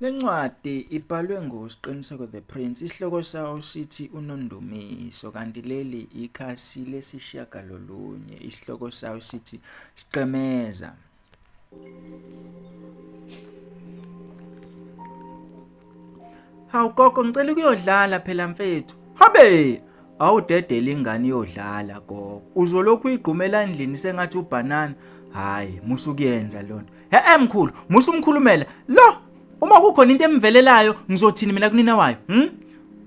Lencwadi ibhalwe nguSiqiniseko the Prince, isihloko sawo sithi uNondumiso, kanti leli ikhasi lesishiyagalolunye, isihloko sawo sithi Siqemeza. Hawu gogo, ngicela ukuyodlala phela mfethu. Habe, awudedele ingane iyodlala gogo. Uzolokhu uyigqumela endlini sengathi ubhanana. Hayi, musu kuyenza lonto. Mkhulu, musu umkhulumela. Lo, uma kukhona into emvelelayo ngizothini mina kunina wayo?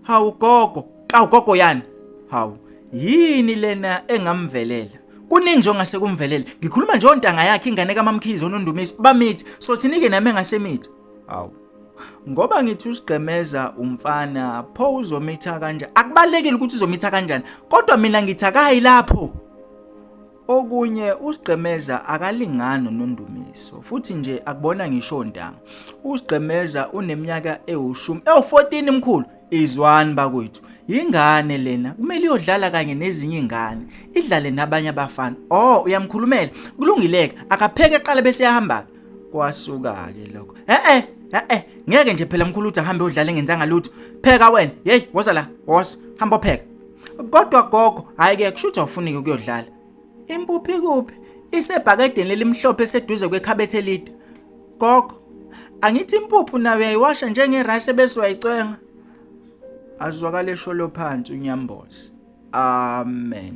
Hawu gogo, gogo yani. Hawu, yini lena engamvelela? Kuningi nje ongase kumvelele. Ngikhuluma nje ontanga yakhe ingane kaMamkhize uNondumiso. Bamithi, sothini-ke nami engasemithi. Hawu. Ngoba ngithi uSiqemeza umfana pho uzomitha kanjani? Akubalekile ukuthi uzomitha kanjani, kodwa mina ngithi akayi lapho. Okunye uSiqemeza akalingani noNondumiso, futhi nje akubona ngisho ontanga. uSiqemeza uneminyaka ewu14 mkhulu, izwani bakwethu. Ingane lena kumele iyodlala kanye nezinye izingane, idlale nabanye abafana. Uyamkhulumela, kulungileke, akapheke eqala bese yahamba. Kwasuka ke lokho. Ngeke nje phela mkhulu uthi ahambe udlala engenzanga lutho. Pheka wena. Hey, woza la. Woza, hamba pheka. Kodwa gogo, hayi ke kusho ukuthi awufuniki ukuyodlala. Impuphi kuphi? Isebhakedeni lelimhlophe seduze kwekhabethe elide. Gogo, angithi impuphu nawe uyayiwasha njengerayisi bese uyayicwenga. Azwakale sholo phansi uNyamboza. Amen.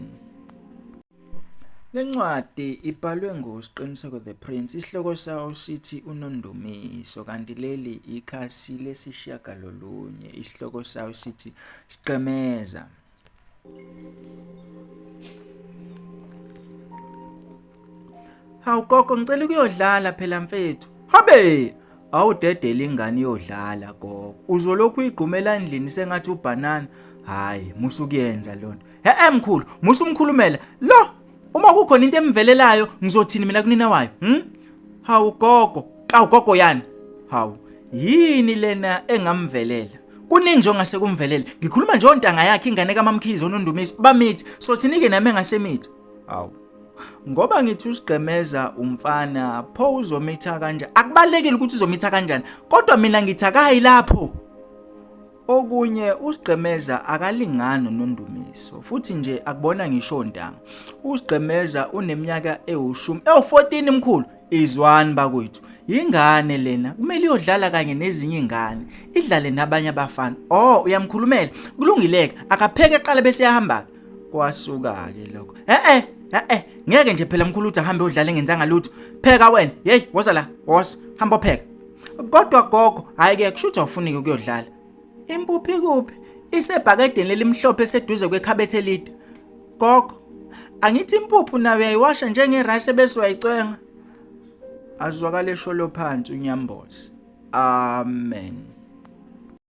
Lencwadi ibhalwe nguSiqiniseko the Prince, isihloko sawo sithi uNondumiso, kanti leli ikhasi lesishiyagalolunye, isihloko sawo sithi Siqemeza. Hawu gogo, ngicela ukuyodlala phela mfethu. Habe, awudedele ingane iyodlala gogo. Uzolokhu uyigqumela endlini sengathi ubhanana. Hayi, musu kuyenza lonto. Mkhulu, musu umkhulumela. Lo, uma kukhona into emvelelayo ngizothini mina kunina wayo? Hawu gogo yani. Hawu, yini lena engamvelela? Kuningi nje ongase kumvelele. Ngikhuluma nje ontanga yakhe ingane kaMamkhize uNondumiso. Bamithi, sothini-ke nami engasemithi. Hawu. Ngoba ngithi uSiqemeza umfana pho uzomitha kanjani? Akubalekile ukuthi uzomitha kanjani, kodwa mina ngithi akayi lapho. Okunye uSiqemeza akalingani noNondumiso, futhi nje akubona ngisho ontanga. uSiqemeza uneminyaka ewu14 mkhulu, izwani bakwethu. Ingane lena kumele iyodlala kanye nezinye izingane, idlale nabanye abafana. Uyamkhulumela, kulungileke, akapheke eqala bese yahamba. Kwasuka ke lokho. Ngeke nje phela mkhulu uthi ahambe udlala engenzanga lutho. Pheka wena. Hey, woza la. Woza, hamba pheka. Kodwa gogo, hayi ke kusho ukuthi awufuniki ukuyodlala. Impuphi kuphi? Isebhakedeni lelimhlophe seduze kwekhabethe elide. Gogo, angithi impuphu nawe uyayiwasha njengerayisi bese uyayicwenga. Azwakale sholo phansi uNyamboza. Amen.